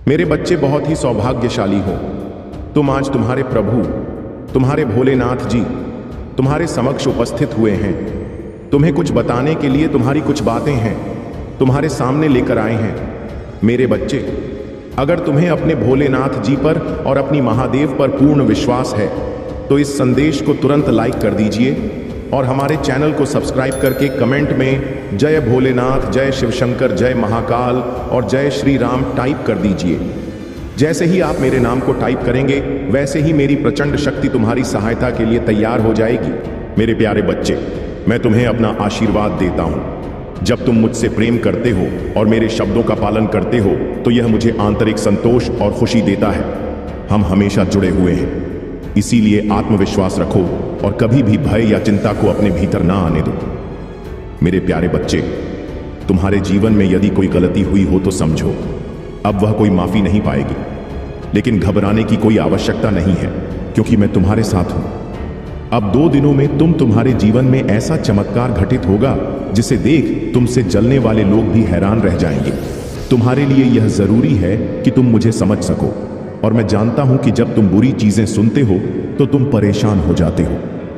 मेरे बच्चे बहुत ही सौभाग्यशाली हो। तुम आज तुम्हारे प्रभु, तुम्हारे भोलेनाथ जी तुम्हारे समक्ष उपस्थित हुए हैं। तुम्हें कुछ बताने के लिए तुम्हारी कुछ बातें हैं, तुम्हारे सामने लेकर आए हैं। मेरे बच्चे, अगर तुम्हें अपने भोलेनाथ जी पर और अपनी महादेव पर पूर्ण विश्वास है तो इस संदेश को तुरंत लाइक कर दीजिए और हमारे चैनल को सब्सक्राइब करके कमेंट में जय भोलेनाथ, जय शिवशंकर, जय महाकाल और जय श्री राम टाइप कर दीजिए। जैसे ही आप मेरे नाम को टाइप करेंगे वैसे ही मेरी प्रचंड शक्ति तुम्हारी सहायता के लिए तैयार हो जाएगी। मेरे प्यारे बच्चे, मैं तुम्हें अपना आशीर्वाद देता हूं। जब तुम मुझसे प्रेम करते हो और मेरे शब्दों का पालन करते हो तो यह मुझे आंतरिक संतोष और खुशी देता है। हम हमेशा जुड़े हुए हैं, इसीलिए आत्मविश्वास रखो और कभी भी भय या चिंता को अपने भीतर ना आने दो। मेरे प्यारे बच्चे, तुम्हारे जीवन में यदि कोई गलती हुई हो तो समझो, अब वह कोई माफी नहीं पाएगी। लेकिन घबराने की कोई आवश्यकता नहीं है, क्योंकि मैं तुम्हारे साथ हूं। अब 2 दिनों में तुम्हारे जीवन में ऐसा चमत्कार घटित होगा जिसे देख तुमसे जलने वाले लोग भी हैरान रह जाएंगे। तुम्हारे लिए यह जरूरी है कि तुम मुझे समझ सको, और मैं जानता हूं कि जब तुम बुरी चीजें सुनते हो तो तुम परेशान हो जाते हो।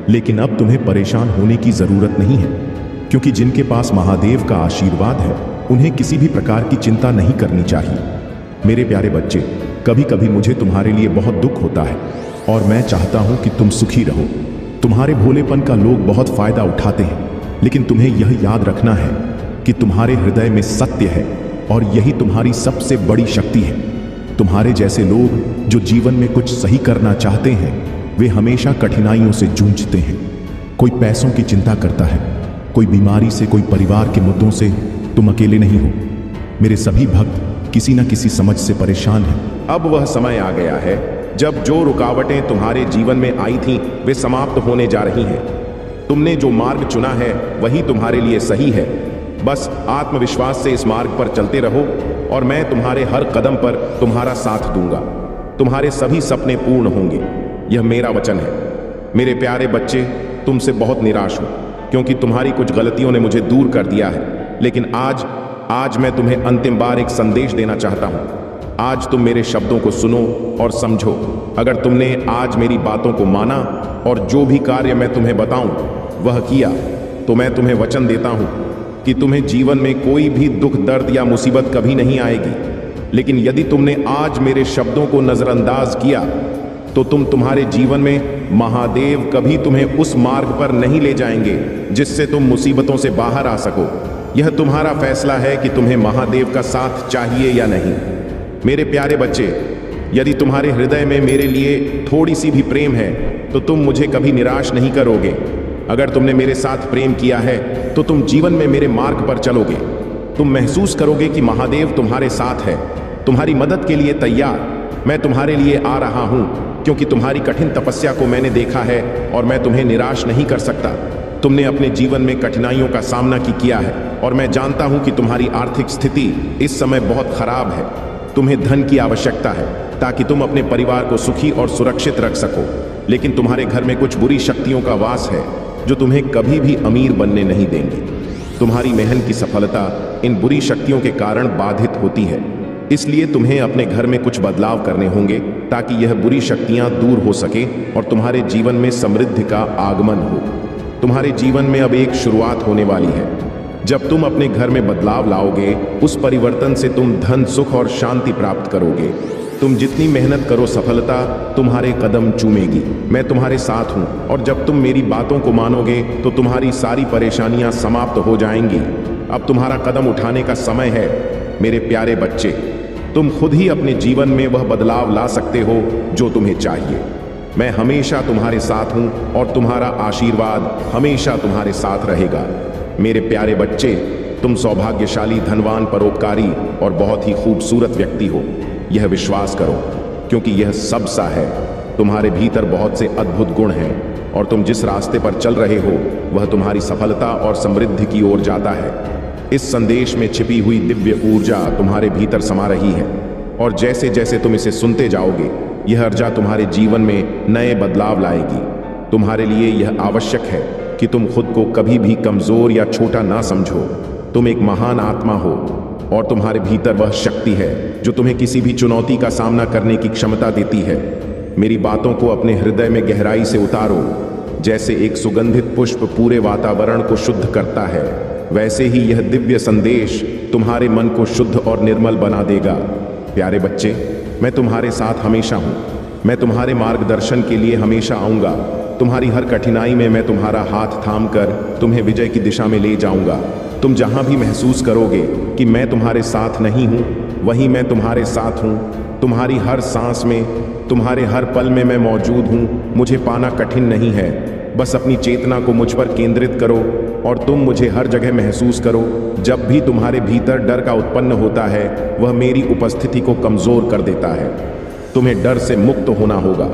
लेकिन अब तुम्हें परेशान होने की जरूरत नहीं है, क्योंकि जिनके पास महादेव का आशीर्वाद है उन्हें किसी भी प्रकार की चिंता नहीं करनी चाहिए। मेरे प्यारे बच्चे, कभी कभी मुझे तुम्हारे लिए बहुत दुख होता है और मैं चाहता हूं कि तुम सुखी रहो। तुम्हारे भोलेपन का लोग बहुत फायदा उठाते हैं, लेकिन तुम्हें यह याद रखना है कि तुम्हारे हृदय में सत्य है और यही तुम्हारी सबसे बड़ी शक्ति है। तुम्हारे जैसे लोग जो जीवन में कुछ सही करना चाहते हैं वे हमेशा कठिनाइयों से जूझते हैं। कोई पैसों की चिंता करता है, कोई बीमारी से, कोई परिवार के मुद्दों से। तुम अकेले नहीं हो। मेरे सभी भक्त किसी न किसी समझ से परेशान हैं। अब वह समय आ गया है जब जो रुकावटें तुम्हारे जीवन में आई थीं वे समाप्त होने जा रही हैं। तुमने जो मार्ग चुना है वही तुम्हारे लिए सही है। बस आत्मविश्वास से इस मार्ग पर चलते रहो और मैं तुम्हारे हर कदम पर तुम्हारा साथ दूंगा। तुम्हारे सभी सपने पूर्ण होंगे, यह मेरा वचन है। मेरे प्यारे बच्चे, तुमसे बहुत निराश हूं क्योंकि तुम्हारी कुछ गलतियों ने मुझे दूर कर दिया है। लेकिन आज मैं तुम्हें अंतिम बार एक संदेश देना चाहता हूं। आज तुम मेरे शब्दों को सुनो और समझो। अगर तुमने आज मेरी बातों को माना और जो भी कार्य मैं तुम्हें बताऊं वह किया तो मैं तुम्हें वचन देता हूं कि तुम्हें जीवन में कोई भी दुख, दर्द या मुसीबत कभी नहीं आएगी। लेकिन यदि तुमने आज मेरे शब्दों को नजरअंदाज किया तो तुम्हारे जीवन में महादेव कभी तुम्हें उस मार्ग पर नहीं ले जाएंगे जिससे तुम मुसीबतों से बाहर आ सको। यह तुम्हारा फैसला है कि तुम्हें महादेव का साथ चाहिए या नहीं। मेरे प्यारे बच्चे, यदि तुम्हारे हृदय में मेरे लिए थोड़ी सी भी प्रेम है तो तुम मुझे कभी निराश नहीं करोगे। अगर तुमने मेरे साथ प्रेम किया है तो तुम जीवन में मेरे मार्ग पर चलोगे। तुम महसूस करोगे कि महादेव तुम्हारे साथ है, तुम्हारी मदद के लिए तैयार। मैं तुम्हारे लिए आ रहा हूं क्योंकि तुम्हारी कठिन तपस्या को मैंने देखा है और मैं तुम्हें निराश नहीं कर सकता। तुमने अपने जीवन में कठिनाइयों का सामना किया है और मैं जानता हूं कि तुम्हारी आर्थिक स्थिति इस समय बहुत खराब है। तुम्हें धन की आवश्यकता है ताकि तुम अपने परिवार को सुखी और सुरक्षित रख सको। लेकिन तुम्हारे घर में कुछ बुरी शक्तियों का वास है जो तुम्हें कभी भी अमीर बनने नहीं देंगी। तुम्हारी मेहनत की सफलता इन बुरी शक्तियों के कारण बाधित होती है। इसलिए तुम्हें अपने घर में कुछ बदलाव करने होंगे ताकि यह बुरी शक्तियां दूर हो सके और तुम्हारे जीवन में समृद्धि का आगमन हो। तुम्हारे जीवन में अब एक शुरुआत होने वाली है। जब तुम अपने घर में बदलाव लाओगे, उस परिवर्तन से तुम धन, सुख और शांति प्राप्त करोगे। तुम जितनी मेहनत करो, सफलता तुम्हारे कदम चूमेगी। मैं तुम्हारे साथ हूं और जब तुम मेरी बातों को मानोगे तो तुम्हारी सारी परेशानियां समाप्त हो जाएंगी। अब तुम्हारा कदम उठाने का समय है। मेरे प्यारे बच्चे, तुम खुद ही अपने जीवन में वह बदलाव ला सकते हो जो तुम्हें चाहिए। मैं हमेशा तुम्हारे साथ हूं और तुम्हारा आशीर्वाद हमेशा तुम्हारे साथ रहेगा। मेरे प्यारे बच्चे, तुम सौभाग्यशाली, धनवान, परोपकारी और बहुत ही खूबसूरत व्यक्ति हो। यह विश्वास करो, क्योंकि यह सब सा है। तुम्हारे भीतर बहुत से अद्भुत गुण हैं और तुम जिस रास्ते पर चल रहे हो वह तुम्हारी सफलता और समृद्धि की ओर जाता है। इस संदेश में छिपी हुई दिव्य ऊर्जा तुम्हारे भीतर समा रही है और जैसे जैसे तुम इसे सुनते जाओगे यह ऊर्जा तुम्हारे जीवन में नए बदलाव लाएगी। तुम्हारे लिए यह आवश्यक है कि तुम खुद को कभी भी कमजोर या छोटा ना समझो। तुम एक महान आत्मा हो और तुम्हारे भीतर वह शक्ति है जो तुम्हें किसी भी चुनौती का सामना करने की क्षमता देती है। मेरी बातों को अपने हृदय में गहराई से उतारो। जैसे एक सुगंधित पुष्प पूरे वातावरण को शुद्ध करता है, वैसे ही यह दिव्य संदेश तुम्हारे मन को शुद्ध और निर्मल बना देगा। प्यारे बच्चे, मैं तुम्हारे साथ हमेशा हूँ। मैं तुम्हारे मार्गदर्शन के लिए हमेशा आऊँगा। तुम्हारी हर कठिनाई में मैं तुम्हारा हाथ थाम कर तुम्हें विजय की दिशा में ले जाऊँगा। तुम जहाँ भी महसूस करोगे कि मैं तुम्हारे साथ नहीं हूँ, वहीं मैं तुम्हारे साथ हूँ। तुम्हारी हर सांस में, तुम्हारे हर पल में मैं मौजूद हूँ। मुझे पाना कठिन नहीं है। बस अपनी चेतना को मुझ पर केंद्रित करो और तुम मुझे हर जगह महसूस करो। जब भी तुम्हारे भीतर डर का उत्पन्न होता है, वह मेरी उपस्थिति को कमजोर कर देता है। तुम्हें डर से मुक्त होना होगा।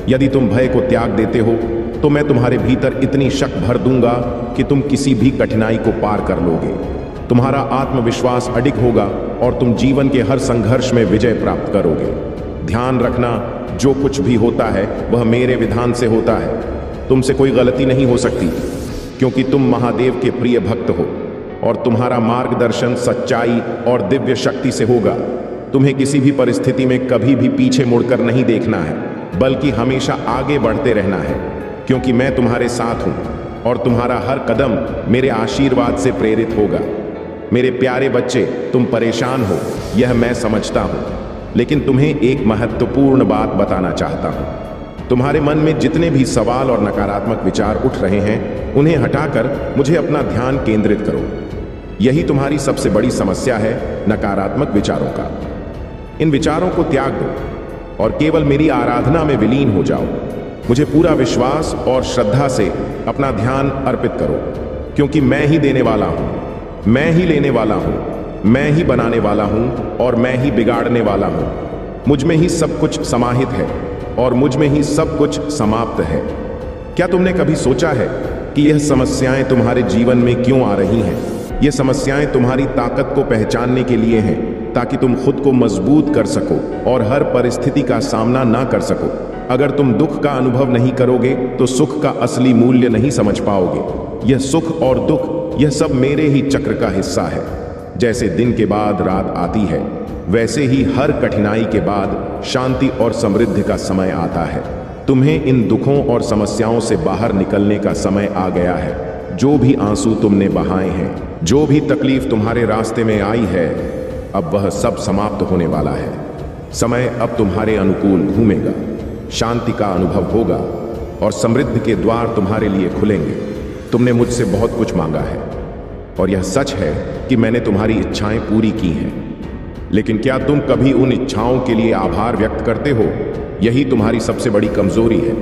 यदि तुम भय को त्याग देते हो तो मैं तुम्हारे भीतर इतनी शक्ति भर दूंगा कि तुम किसी भी कठिनाई को पार कर लोगे। तुम्हारा आत्मविश्वास अडिग होगा और तुम जीवन के हर संघर्ष में विजय प्राप्त करोगे। ध्यान रखना, जो कुछ भी होता है वह मेरे विधान से होता है। तुमसे कोई गलती नहीं हो सकती, क्योंकि तुम महादेव के प्रिय भक्त हो और तुम्हारा मार्गदर्शन सच्चाई और दिव्य शक्ति से होगा। तुम्हें किसी भी परिस्थिति में कभी भी पीछे मुड़कर नहीं देखना है, बल्कि हमेशा आगे बढ़ते रहना है, क्योंकि मैं तुम्हारे साथ हूं और तुम्हारा हर कदम मेरे आशीर्वाद से प्रेरित होगा। मेरे प्यारे बच्चे, तुम परेशान हो, यह मैं समझता हूं, लेकिन तुम्हें एक महत्वपूर्ण बात बताना चाहता हूं। तुम्हारे मन में जितने भी सवाल और नकारात्मक विचार उठ रहे हैं, उन्हें हटाकर मुझे अपना ध्यान केंद्रित करो। यही तुम्हारी सबसे बड़ी समस्या है, नकारात्मक विचारों का। इन विचारों को त्याग दो और केवल मेरी आराधना में विलीन हो जाओ। मुझे पूरा विश्वास और श्रद्धा से अपना ध्यान अर्पित करो, क्योंकि मैं ही देने वाला हूं, मैं ही लेने वाला हूं, मैं ही बनाने वाला हूं और मैं ही बिगाड़ने वाला हूं। मुझ में ही सब कुछ समाहित है और मुझ में ही सब कुछ समाप्त है। क्या तुमने कभी सोचा है कि यह समस्याएं तुम्हारे जीवन में क्यों आ रही हैं? ये समस्याएं तुम्हारी ताकत को पहचानने के लिए हैं, ताकि तुम खुद को मजबूत कर सको और हर परिस्थिति का सामना ना कर सको। अगर तुम दुख का अनुभव नहीं करोगे तो सुख का असली मूल्य नहीं समझ पाओगे। यह सुख और दुख, यह सब मेरे ही चक्र का हिस्सा है। जैसे दिन के बाद रात आती है, वैसे ही हर कठिनाई के बाद शांति और समृद्धि का समय आता है। तुम्हें इन दुखों और समस्याओं से बाहर निकलने का समय आ गया है। जो भी आंसू तुमने बहाए हैं, जो भी तकलीफ तुम्हारे रास्ते में आई है, अब वह सब समाप्त होने वाला है। समय अब तुम्हारे अनुकूल घूमेगा, शांति का अनुभव होगा और समृद्धि के द्वार तुम्हारे लिए खुलेंगे। तुमने मुझसे बहुत कुछ मांगा है और यह सच है कि मैंने तुम्हारी इच्छाएं पूरी की हैं। लेकिन क्या तुम कभी उन इच्छाओं के लिए आभार व्यक्त करते हो? यही तुम्हारी सबसे बड़ी कमजोरी है।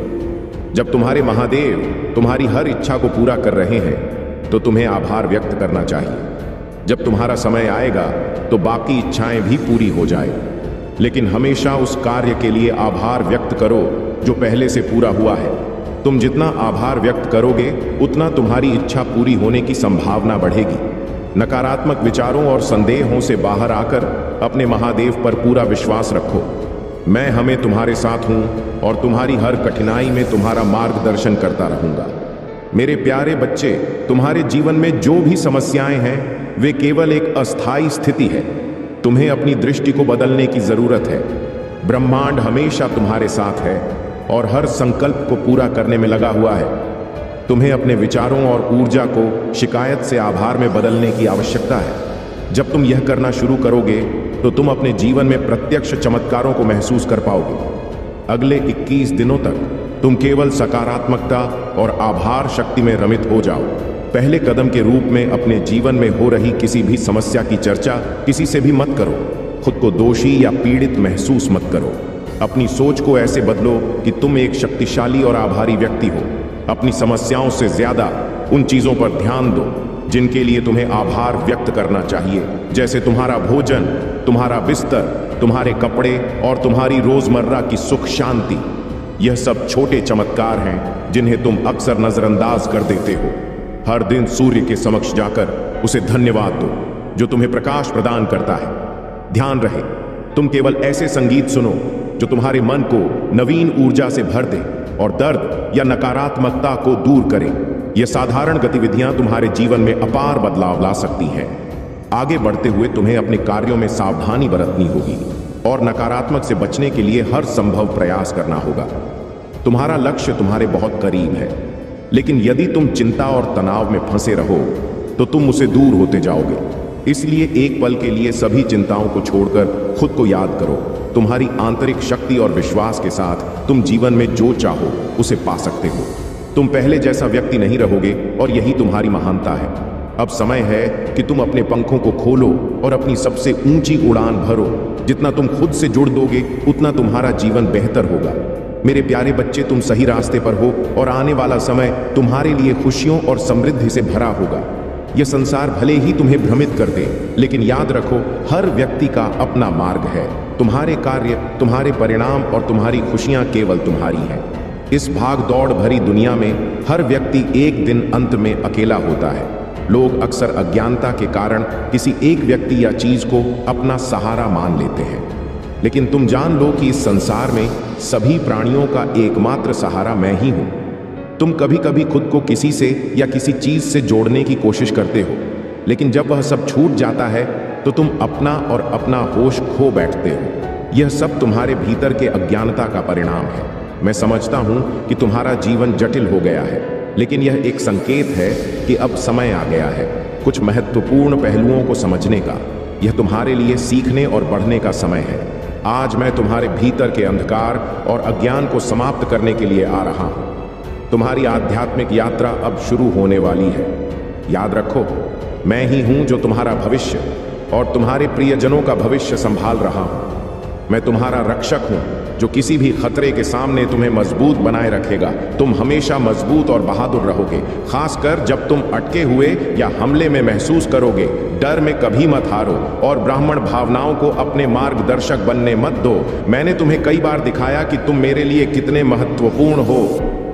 जब तुम्हारे महादेव तुम्हारी हर इच्छा को पूरा कर रहे हैं तो तुम्हें आभार व्यक्त करना चाहिए। जब तुम्हारा समय आएगा तो बाकी इच्छाएं भी पूरी हो जाए, लेकिन हमेशा उस कार्य के लिए आभार व्यक्त करो जो पहले से पूरा हुआ है। तुम जितना आभार व्यक्त करोगे, उतना तुम्हारी इच्छा पूरी होने की संभावना बढ़ेगी। नकारात्मक विचारों और संदेहों से बाहर आकर अपने महादेव पर पूरा विश्वास रखो। मैं हमें तुम्हारे साथ हूं और तुम्हारी हर कठिनाई में तुम्हारा मार्गदर्शन करता रहूंगा। मेरे प्यारे बच्चे, तुम्हारे जीवन में जो भी समस्याएं हैं, वे केवल एक अस्थायी स्थिति है। तुम्हें अपनी दृष्टि को बदलने की जरूरत है। ब्रह्मांड हमेशा तुम्हारे साथ है और हर संकल्प को पूरा करने में लगा हुआ है। तुम्हें अपने विचारों और ऊर्जा को शिकायत से आभार में बदलने की आवश्यकता है। जब तुम यह करना शुरू करोगे तो तुम अपने जीवन में प्रत्यक्ष चमत्कारों को महसूस कर पाओगे। अगले 21 दिनों तक तुम केवल सकारात्मकता और आभार शक्ति में रमित हो जाओ। पहले कदम के रूप में अपने जीवन में हो रही किसी भी समस्या की चर्चा किसी से भी मत करो। खुद को दोषी या पीड़ित महसूस मत करो। अपनी सोच को ऐसे बदलो कि तुम एक शक्तिशाली और आभारी व्यक्ति हो। अपनी समस्याओं से ज्यादा उन चीजों पर ध्यान दो जिनके लिए तुम्हें आभार व्यक्त करना चाहिए, जैसे तुम्हारा भोजन, तुम्हारा बिस्तर, तुम्हारे कपड़े और तुम्हारी रोजमर्रा की सुख शांति। यह सब छोटे चमत्कार हैं जिन्हें तुम अक्सर नजरअंदाज कर देते हो। हर दिन सूर्य के समक्ष जाकर उसे धन्यवाद दो जो तुम्हें प्रकाश प्रदान करता है। ध्यान रहे, तुम केवल ऐसे संगीत सुनो जो तुम्हारे मन को नवीन ऊर्जा से भर दे और दर्द या नकारात्मकता को दूर करें। ये साधारण गतिविधियां तुम्हारे जीवन में अपार बदलाव ला सकती हैं। आगे बढ़ते हुए तुम्हें अपने कार्यों में सावधानी बरतनी होगी और नकारात्मक से बचने के लिए हर संभव प्रयास करना होगा। तुम्हारा लक्ष्य तुम्हारे बहुत करीब है, लेकिन यदि तुम चिंता और तनाव में फंसे रहो तो तुम उसे दूर होते जाओगे। इसलिए एक पल के लिए सभी चिंताओं को छोड़कर खुद को याद करो। तुम्हारी आंतरिक शक्ति और विश्वास के साथ तुम जीवन में जो चाहो उसे पा सकते हो। तुम पहले जैसा व्यक्ति नहीं रहोगे और यही तुम्हारी महानता है। अब समय है कि तुम अपने पंखों को खोलो और अपनी सबसे ऊंची उड़ान भरो। जितना तुम खुद से जुड़ दोगे उतना तुम्हारा जीवन बेहतर होगा। मेरे प्यारे बच्चे, तुम सही रास्ते पर हो और आने वाला समय तुम्हारे लिए खुशियों और समृद्धि से भरा होगा। यह संसार भले ही तुम्हें भ्रमित कर दे, लेकिन याद रखो, हर व्यक्ति का अपना मार्ग है। तुम्हारे कार्य, तुम्हारे परिणाम और तुम्हारी खुशियां केवल तुम्हारी हैं। इस भाग दौड़ भरी दुनिया में हर व्यक्ति एक दिन अंत में अकेला होता है। लोग अक्सर अज्ञानता के कारण किसी एक व्यक्ति या चीज को अपना सहारा मान लेते हैं, लेकिन तुम जान लो कि इस संसार में सभी प्राणियों का एकमात्र सहारा मैं ही हूं। तुम कभी कभी खुद को किसी से या किसी चीज से जोड़ने की कोशिश करते हो, लेकिन जब वह सब छूट जाता है तो तुम अपना और अपना होश खो बैठते हो। यह सब तुम्हारे भीतर के अज्ञानता का परिणाम है। मैं समझता हूं कि तुम्हारा जीवन जटिल हो गया है, लेकिन यह एक संकेत है कि अब समय आ गया है कुछ महत्वपूर्ण पहलुओं को समझने का। यह तुम्हारे लिए सीखने और बढ़ने का समय है। आज मैं तुम्हारे भीतर के अंधकार और अज्ञान को समाप्त करने के लिए आ रहा हूं। तुम्हारी आध्यात्मिक यात्रा अब शुरू होने वाली है। याद रखो, मैं ही हूं जो तुम्हारा भविष्य और तुम्हारे प्रियजनों का भविष्य संभाल रहा हूं। मैं तुम्हारा रक्षक हूं जो किसी भी खतरे के सामने तुम्हें मजबूत बनाए रखेगा। तुम हमेशा मजबूत और बहादुर रहोगे, खासकर जब तुम अटके हुए या हमले में महसूस करोगे। डर में कभी मत हारो और ब्राह्मण भावनाओं को अपने मार्गदर्शक बनने मत दो। मैंने तुम्हें कई बार दिखाया कि तुम मेरे लिए कितने महत्वपूर्ण हो।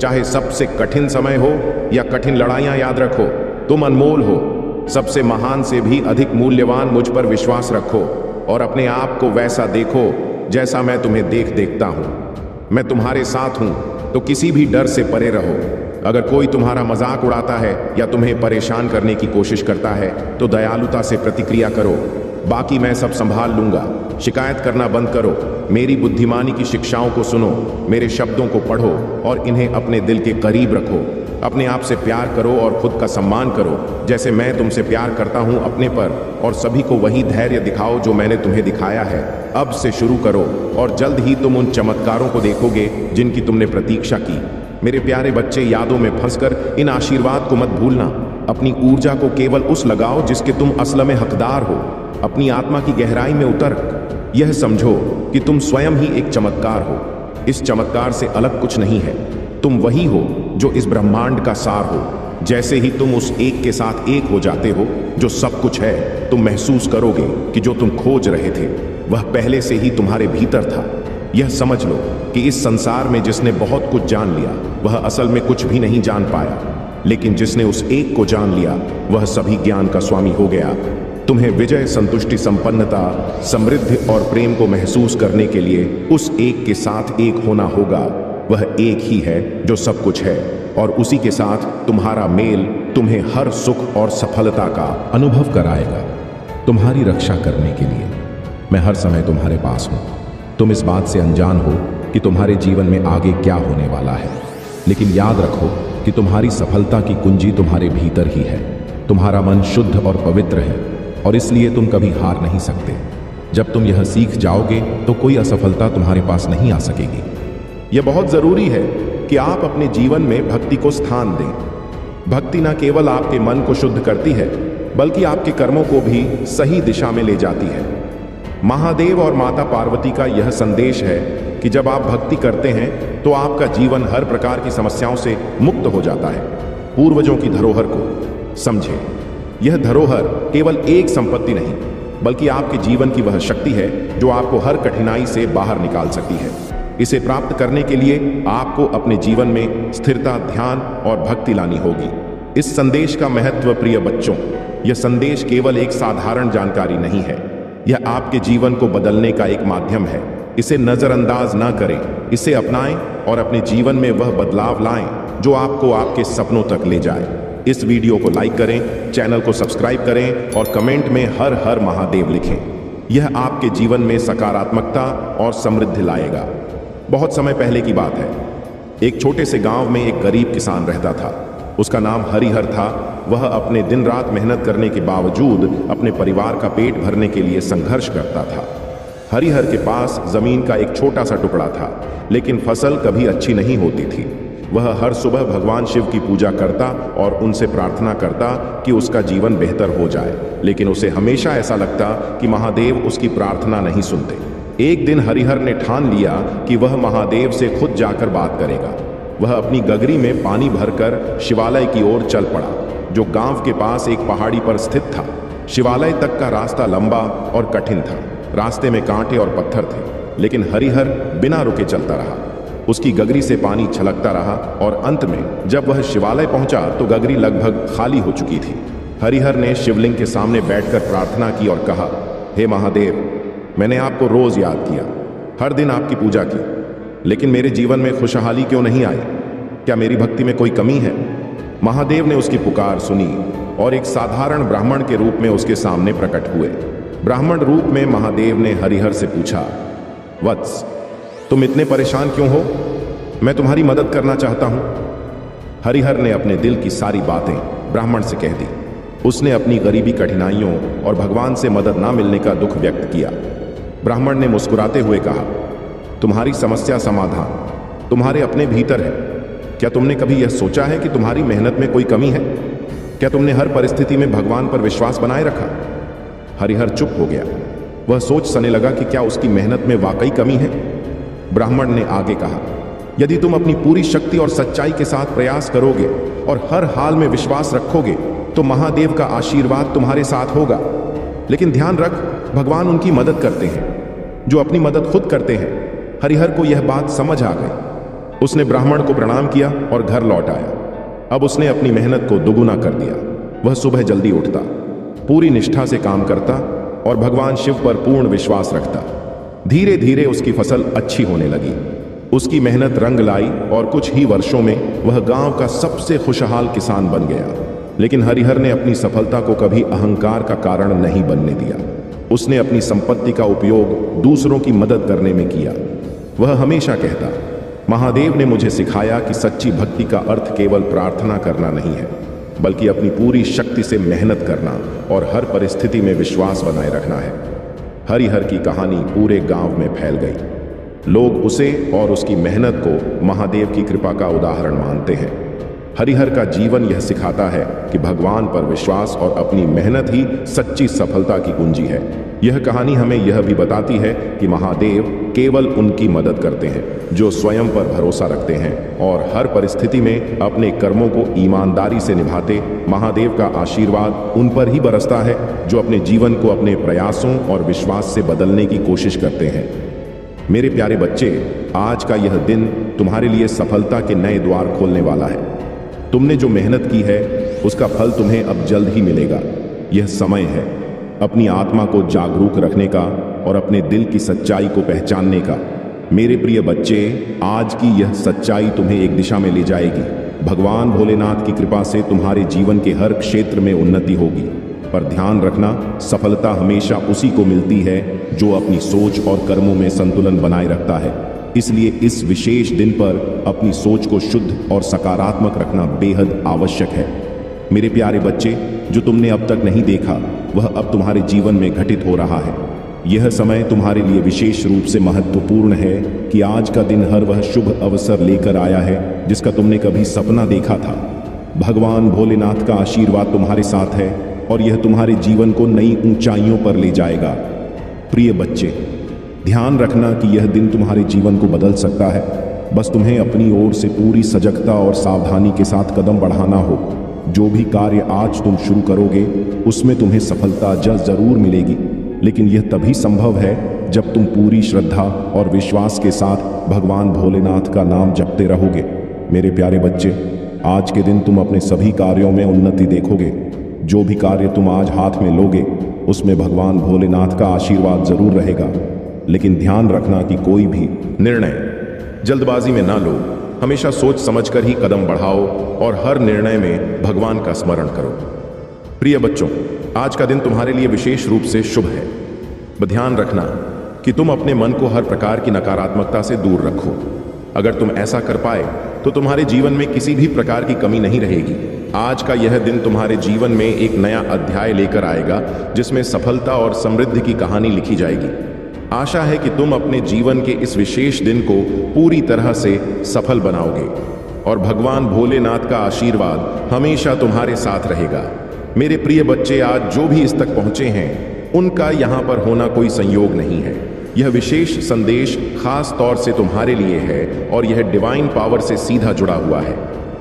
चाहे सबसे कठिन समय हो या कठिन लड़ाइयां, याद रखो तुम अनमोल हो। सबसे महान से भी अधिक मूल्यवान मुझ पर विश्वास रखो और अपने आप को वैसा देखो जैसा मैं तुम्हें देखता हूं। मैं तुम्हारे साथ हूं, तो किसी भी डर से परे रहो। अगर कोई तुम्हारा मजाक उड़ाता है या तुम्हें परेशान करने की कोशिश करता है तो दयालुता से प्रतिक्रिया करो। बाकी मैं सब संभाल लूंगा। शिकायत करना बंद करो। मेरी बुद्धिमानी की शिक्षाओं को सुनो, मेरे शब्दों को पढ़ो और इन्हें अपने दिल के करीब रखो। अपने आप से प्यार करो और खुद का सम्मान करो, जैसे मैं तुमसे प्यार करता हूं अपने पर। और सभी को वही धैर्य दिखाओ जो मैंने तुम्हें दिखाया है। अब से शुरू करो और जल्द ही तुम उन चमत्कारों को देखोगे जिनकी तुमने प्रतीक्षा की। मेरे प्यारे बच्चे, यादों में फंसकर इन आशीर्वाद को मत भूलना। अपनी ऊर्जा को केवल उस लगाओ जिसके तुम असल में हकदार हो। अपनी आत्मा की गहराई में उतर यह समझो कि तुम स्वयं ही एक चमत्कार हो। इस चमत्कार से अलग कुछ नहीं है। तुम वही हो जो इस ब्रह्मांड का सार हो। जैसे ही तुम उस एक के साथ एक हो जाते हो जो सब कुछ है, तुम महसूस करोगे कि जो तुम खोज रहे थे वह पहले से ही तुम्हारे भीतर था। यह समझ लो कि इस संसार में जिसने बहुत कुछ जान लिया वह असल में कुछ भी नहीं जान पाया, लेकिन जिसने उस एक को जान लिया वह सभी ज्ञान का स्वामी हो गया। तुम्हें विजय, संतुष्टि, संपन्नता, समृद्धि और प्रेम को महसूस करने के लिए उस एक के साथ एक होना होगा। वह एक ही है जो सब कुछ है और उसी के साथ तुम्हारा मेल तुम्हें हर सुख और सफलता का अनुभव कराएगा। तुम्हारी रक्षा करने के लिए मैं हर समय तुम्हारे पास हूं। तुम इस बात से अनजान हो कि तुम्हारे जीवन में आगे क्या होने वाला है, लेकिन याद रखो कि तुम्हारी सफलता की कुंजी तुम्हारे भीतर ही है। तुम्हारा मन शुद्ध और पवित्र है और इसलिए तुम कभी हार नहीं सकते। जब तुम यह सीख जाओगे तो कोई असफलता तुम्हारे पास नहीं आ सकेगी। यह बहुत जरूरी है कि आप अपने जीवन में भक्ति को स्थान दें। भक्ति न केवल आपके मन को शुद्ध करती है, बल्कि आपके कर्मों को भी सही दिशा में ले जाती है। महादेव और माता पार्वती का यह संदेश है कि जब आप भक्ति करते हैं तो आपका जीवन हर प्रकार की समस्याओं से मुक्त हो जाता है। पूर्वजों की धरोहर को समझे। यह धरोहर केवल एक संपत्ति नहीं, बल्कि आपके जीवन की वह शक्ति है जो आपको हर कठिनाई से बाहर निकाल सकती है। इसे प्राप्त करने के लिए आपको अपने जीवन में स्थिरता, ध्यान और भक्ति लानी होगी। इस संदेश का महत्व, प्रिय बच्चों, यह संदेश केवल एक साधारण जानकारी नहीं है। यह आपके जीवन को बदलने का एक माध्यम है। इसे नजरअंदाज ना करें, इसे अपनाएं और अपने जीवन में वह बदलाव लाएं जो आपको आपके सपनों तक ले जाए। इस वीडियो को लाइक करें, चैनल को सब्सक्राइब करें और कमेंट में हर हर महादेव लिखें। यह आपके जीवन में सकारात्मकता और समृद्धि लाएगा। बहुत समय पहले की बात है। एक छोटे से गांव में एक गरीब किसान रहता था। उसका नाम हरिहर था। वह अपने दिन रात मेहनत करने के बावजूद अपने परिवार का पेट भरने के लिए संघर्ष करता था। हरिहर के पास जमीन का एक छोटा सा टुकड़ा था, लेकिन फसल कभी अच्छी नहीं होती थी। वह हर सुबह भगवान शिव की पूजा करता और उनसे प्रार्थना करता कि उसका जीवन बेहतर हो जाए, लेकिन उसे हमेशा ऐसा लगता कि महादेव उसकी प्रार्थना नहीं सुनते। एक दिन हरिहर ने ठान लिया कि वह महादेव से खुद जाकर बात करेगा। वह अपनी गगरी में पानी भरकर शिवालय की ओर चल पड़ा, जो गांव के पास एक पहाड़ी पर स्थित था। शिवालय तक का रास्ता लंबा और कठिन था। रास्ते में कांटे और पत्थर थे, लेकिन हरिहर बिना रुके चलता रहा। उसकी गगरी से पानी छलकता रहा और अंत में जब वह शिवालय पहुंचा तो गगरी लगभग खाली हो चुकी थी। हरिहर ने शिवलिंग के सामने बैठकर प्रार्थना की और कहा, हे महादेव, मैंने आपको रोज याद किया, हर दिन आपकी पूजा की, लेकिन मेरे जीवन में खुशहाली क्यों नहीं आई? क्या मेरी भक्ति में कोई कमी है? महादेव ने उसकी पुकार सुनी और एक साधारण ब्राह्मण के रूप में उसके सामने प्रकट हुए। ब्राह्मण रूप में महादेव ने हरिहर से पूछा, वत्स, तुम इतने परेशान क्यों हो? मैं तुम्हारी मदद करना चाहता हूं। हरिहर ने अपने दिल की सारी बातें ब्राह्मण से कह दी। उसने अपनी गरीबी, कठिनाइयों और भगवान से मदद ना मिलने का दुख व्यक्त किया। ब्राह्मण ने मुस्कुराते हुए कहा, तुम्हारी समस्या समाधान तुम्हारे अपने भीतर है। क्या तुमने कभी यह सोचा है कि तुम्हारी मेहनत में कोई कमी है? क्या तुमने हर परिस्थिति में भगवान पर विश्वास बनाए रखा? हरिहर चुप हो गया। वह सोच सने लगा कि क्या उसकी मेहनत में वाकई कमी है। ब्राह्मण ने आगे कहा, यदि तुम अपनी पूरी शक्ति और सच्चाई के साथ प्रयास करोगे और हर हाल में विश्वास रखोगे तो महादेव का आशीर्वाद तुम्हारे साथ होगा। लेकिन ध्यान रख, भगवान उनकी मदद करते हैं जो अपनी मदद खुद करते हैं। हरिहर को यह बात समझ आ गई। उसने ब्राह्मण को प्रणाम किया और घर लौट आया। अब उसने अपनी मेहनत को दुगुना कर दिया। वह सुबह जल्दी उठता, पूरी निष्ठा से काम करता और भगवान शिव पर पूर्ण विश्वास रखता। धीरे धीरे उसकी फसल अच्छी होने लगी। उसकी मेहनत रंग लाई और कुछ ही वर्षों में वह गांव का सबसे खुशहाल किसान बन गया। लेकिन हरिहर ने अपनी सफलता को कभी अहंकार का कारण नहीं बनने दिया। उसने अपनी संपत्ति का उपयोग दूसरों की मदद करने में किया। वह हमेशा कहता, महादेव ने मुझे सिखाया कि सच्ची भक्ति का अर्थ केवल प्रार्थना करना नहीं है, बल्कि अपनी पूरी शक्ति से मेहनत करना और हर परिस्थिति में विश्वास बनाए रखना है। हरिहर की कहानी पूरे गांव में फैल गई। लोग उसे और उसकी मेहनत को महादेव की कृपा का उदाहरण मानते हैं। हरिहर का जीवन यह सिखाता है कि भगवान पर विश्वास और अपनी मेहनत ही सच्ची सफलता की कुंजी है। यह कहानी हमें यह भी बताती है कि महादेव केवल उनकी मदद करते हैं जो स्वयं पर भरोसा रखते हैं और हर परिस्थिति में अपने कर्मों को ईमानदारी से निभाते। महादेव का आशीर्वाद उन पर ही बरसता है जो अपने जीवन को अपने प्रयासों और विश्वास से बदलने की कोशिश करते हैं। मेरे प्यारे बच्चे, आज का यह दिन तुम्हारे लिए सफलता के नए द्वार खोलने वाला है। तुमने जो मेहनत की है उसका फल तुम्हें अब जल्द ही मिलेगा। यह समय है अपनी आत्मा को जागरूक रखने का और अपने दिल की सच्चाई को पहचानने का। मेरे प्रिय बच्चे, आज की यह सच्चाई तुम्हें एक दिशा में ले जाएगी। भगवान भोलेनाथ की कृपा से तुम्हारे जीवन के हर क्षेत्र में उन्नति होगी। पर ध्यान रखना, सफलता हमेशा उसी को मिलती है जो अपनी सोच और कर्मों में संतुलन बनाए रखता है। इसलिए इस विशेष दिन पर अपनी सोच को शुद्ध और सकारात्मक रखना बेहद आवश्यक है। मेरे प्यारे बच्चे, जो तुमने अब तक नहीं देखा वह अब तुम्हारे जीवन में घटित हो रहा है। यह समय तुम्हारे लिए विशेष रूप से महत्वपूर्ण है कि आज का दिन हर वह शुभ अवसर लेकर आया है जिसका तुमने कभी सपना देखा था। भगवान भोलेनाथ का आशीर्वाद तुम्हारे साथ है और यह तुम्हारे जीवन को नई ऊंचाइयों पर ले जाएगा। प्रिय बच्चे, ध्यान रखना कि यह दिन तुम्हारे जीवन को बदल सकता है। बस तुम्हें अपनी ओर से पूरी सजगता और सावधानी के साथ कदम बढ़ाना हो। जो भी कार्य आज तुम शुरू करोगे उसमें तुम्हें सफलता जरूर मिलेगी, लेकिन यह तभी संभव है जब तुम पूरी श्रद्धा और विश्वास के साथ भगवान भोलेनाथ का नाम जपते रहोगे। मेरे प्यारे बच्चे, आज के दिन तुम अपने सभी कार्यों में उन्नति देखोगे। जो भी कार्य तुम आज हाथ में लोगे उसमें भगवान भोलेनाथ का आशीर्वाद जरूर रहेगा। लेकिन ध्यान रखना कि कोई भी निर्णय जल्दबाजी में ना लो। हमेशा सोच समझकर ही कदम बढ़ाओ और हर निर्णय में भगवान का स्मरण करो। प्रिय बच्चों, आज का दिन तुम्हारे लिए विशेष रूप से शुभ है। ध्यान रखना कि तुम अपने मन को हर प्रकार की नकारात्मकता से दूर रखो। अगर तुम ऐसा कर पाए तो तुम्हारे जीवन में किसी भी प्रकार की कमी नहीं रहेगी। आज का यह दिन तुम्हारे जीवन में एक नया अध्याय लेकर आएगा, जिसमें सफलता और समृद्धि की कहानी लिखी जाएगी। आशा है कि तुम अपने जीवन के इस विशेष दिन को पूरी तरह से सफल बनाओगे और भगवान भोलेनाथ का आशीर्वाद हमेशा तुम्हारे साथ रहेगा। मेरे प्रिय बच्चे, आज जो भी इस तक पहुंचे हैं उनका यहाँ पर होना कोई संयोग नहीं है। यह विशेष संदेश खास तौर से तुम्हारे लिए है और यह डिवाइन पावर से सीधा जुड़ा हुआ है।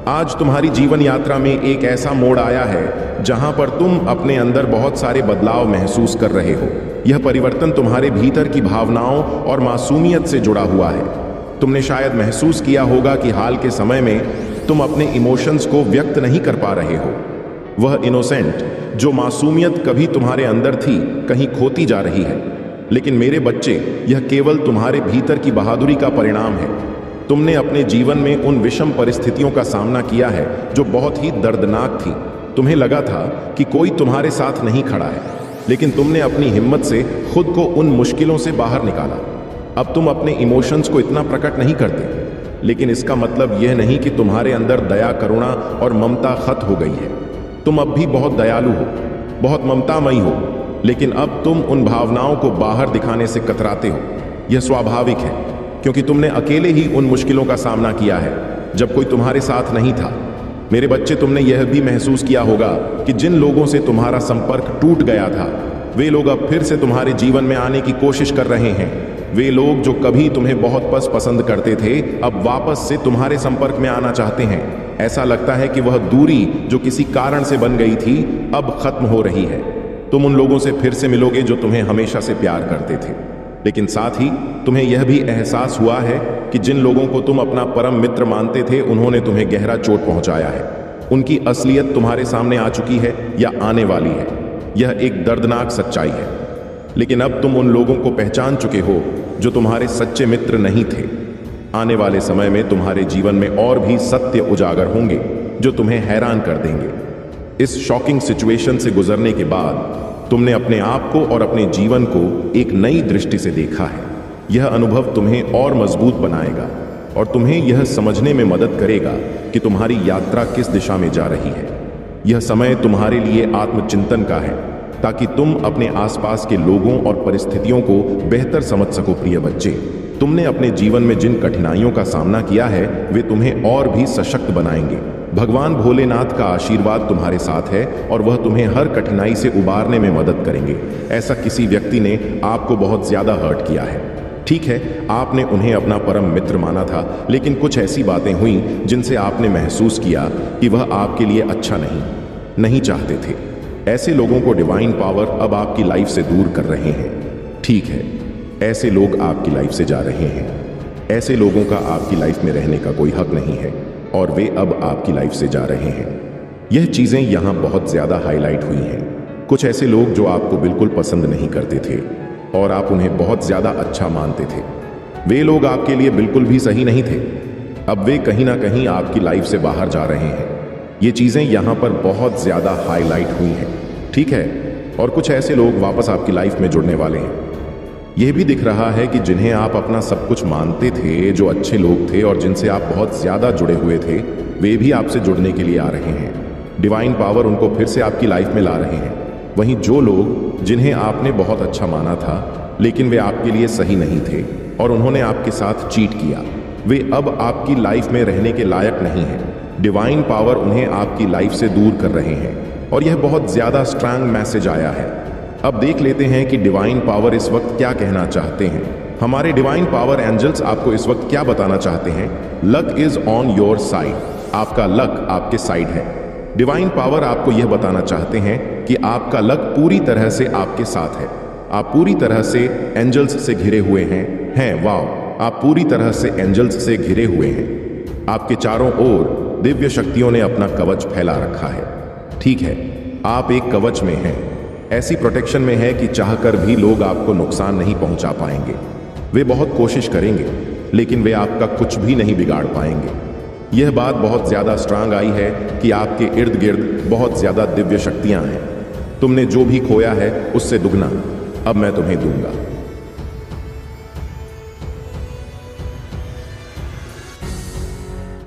आज तुम्हारी जीवन यात्रा में एक ऐसा मोड़ आया है जहां पर तुम अपने अंदर बहुत सारे बदलाव महसूस कर रहे हो। यह परिवर्तन तुम्हारे भीतर की भावनाओं और मासूमियत से जुड़ा हुआ है। तुमने शायद महसूस किया होगा कि हाल के समय में तुम अपने इमोशंस को व्यक्त नहीं कर पा रहे हो। वह इनोसेंट जो मासूमियत कभी तुम्हारे अंदर थी, कहीं खोती जा रही है। लेकिन मेरे बच्चे, यह केवल तुम्हारे भीतर की बहादुरी का परिणाम है। तुमने अपने जीवन में उन विषम परिस्थितियों का सामना किया है जो बहुत ही दर्दनाक थी। तुम्हें लगा था कि कोई तुम्हारे साथ नहीं खड़ा है, लेकिन तुमने अपनी हिम्मत से खुद को उन मुश्किलों से बाहर निकाला। अब तुम अपने इमोशंस को इतना प्रकट नहीं करते, लेकिन इसका मतलब यह नहीं कि तुम्हारे अंदर दया, करुणा और ममता खत्म हो गई है। तुम अब भी बहुत दयालु हो, बहुत ममतामयी हो, लेकिन अब तुम उन भावनाओं को बाहर दिखाने से कतराते हो। यह स्वाभाविक है, क्योंकि तुमने अकेले ही उन मुश्किलों का सामना किया है जब कोई तुम्हारे साथ नहीं था। मेरे बच्चे, तुमने यह भी महसूस किया होगा कि जिन लोगों से तुम्हारा संपर्क टूट गया था, वे लोग अब फिर से तुम्हारे जीवन में आने की कोशिश कर रहे हैं। वे लोग जो कभी तुम्हें बहुत पसंद करते थे, अब वापस से तुम्हारे संपर्क में आना चाहते हैं। ऐसा लगता है कि वह दूरी जो किसी कारण से बन गई थी, अब खत्म हो रही है। तुम उन लोगों से फिर से मिलोगे जो तुम्हें हमेशा से प्यार करते थे, लेकिन साथ ही तुम्हें यह भी एहसास हुआ है कि जिन लोगों को तुम अपना परम मित्र मानते थे, उन्होंने तुम्हें गहरा चोट पहुंचाया है। उनकी असलियत तुम्हारे सामने आ चुकी है या आने वाली है। यह एक दर्दनाक सच्चाई है, लेकिन अब तुम उन लोगों को पहचान चुके हो जो तुम्हारे सच्चे मित्र नहीं थे। आने वाले समय में तुम्हारे जीवन में और भी सत्य उजागर होंगे जो तुम्हें हैरान कर देंगे। इस शॉकिंग सिचुएशन से गुजरने के बाद तुमने अपने आप को और अपने जीवन को एक नई दृष्टि से देखा है। यह अनुभव तुम्हें और मजबूत बनाएगा और तुम्हें यह समझने में मदद करेगा कि तुम्हारी यात्रा किस दिशा में जा रही है। यह समय तुम्हारे लिए आत्मचिंतन का है, ताकि तुम अपने आसपास के लोगों और परिस्थितियों को बेहतर समझ सको। प्रिय बच्चे, तुमने अपने जीवन में जिन कठिनाइयों का सामना किया है, वे तुम्हें और भी सशक्त बनाएंगे। भगवान भोलेनाथ का आशीर्वाद तुम्हारे साथ है और वह तुम्हें हर कठिनाई से उबारने में मदद करेंगे। ऐसा किसी व्यक्ति ने आपको बहुत ज्यादा हर्ट किया है, ठीक है, आपने उन्हें अपना परम मित्र माना था, लेकिन कुछ ऐसी बातें हुई जिनसे आपने महसूस किया कि वह आपके लिए अच्छा नहीं चाहते थे। ऐसे लोगों को डिवाइन पावर अब आपकी लाइफ से दूर कर रहे हैं। ठीक है, ऐसे लोग आपकी लाइफ से जा रहे हैं। ऐसे लोगों का आपकी लाइफ में रहने का कोई हक नहीं है और वे अब आपकी लाइफ से जा रहे हैं। यह चीजें यहां बहुत ज्यादा हाईलाइट हुई हैं। कुछ ऐसे लोग जो आपको बिल्कुल पसंद नहीं करते थे और आप उन्हें बहुत ज्यादा अच्छा मानते थे, वे लोग आपके लिए बिल्कुल भी सही नहीं थे। अब वे कहीं ना कहीं आपकी लाइफ से बाहर जा रहे हैं। ये चीजें यहां पर बहुत ज्यादा हाईलाइट हुई हैं, ठीक है। और कुछ ऐसे लोग वापस आपकी लाइफ में जुड़ने वाले हैं। यह भी दिख रहा है कि जिन्हें आप अपना सब कुछ मानते थे, जो अच्छे लोग थे और जिनसे आप बहुत ज्यादा जुड़े हुए थे, वे भी आपसे जुड़ने के लिए आ रहे हैं। डिवाइन पावर उनको फिर से आपकी लाइफ में ला रहे हैं। वहीं जो लोग जिन्हें आपने बहुत अच्छा माना था, लेकिन वे आपके लिए सही नहीं थे और उन्होंने आपके साथ चीट किया, वे अब आपकी लाइफ में रहने के लायक नहीं हैं। डिवाइन पावर उन्हें आपकी लाइफ से दूर कर रहे हैं और यह बहुत ज्यादा स्ट्रांग मैसेज आया है। अब देख लेते हैं कि डिवाइन पावर इस वक्त क्या कहना चाहते हैं। हमारे डिवाइन पावर एंजल्स आपको इस वक्त क्या बताना चाहते हैं? Luck is on your side. आपका लक आपके साइड है। डिवाइन पावर आपको यह बताना चाहते हैं कि आपका लक पूरी तरह से आपके साथ है। आप पूरी तरह से एंजल्स से घिरे हुए हैं। वाओ, आप पूरी तरह से एंजल्स से घिरे हुए हैं। आपके चारों ओर दिव्य शक्तियों ने अपना कवच फैला रखा है। ठीक है, आप एक कवच में हैं, ऐसी प्रोटेक्शन में है कि चाहकर भी लोग आपको नुकसान नहीं पहुंचा पाएंगे। वे बहुत कोशिश करेंगे, लेकिन वे आपका कुछ भी नहीं बिगाड़ पाएंगे। यह बात बहुत ज़्यादा स्ट्रांग आई है कि आपके इर्द गिर्द बहुत ज़्यादा दिव्य शक्तियाँ हैं। तुमने जो भी खोया है उससे दुगना अब मैं तुम्हें दूंगा।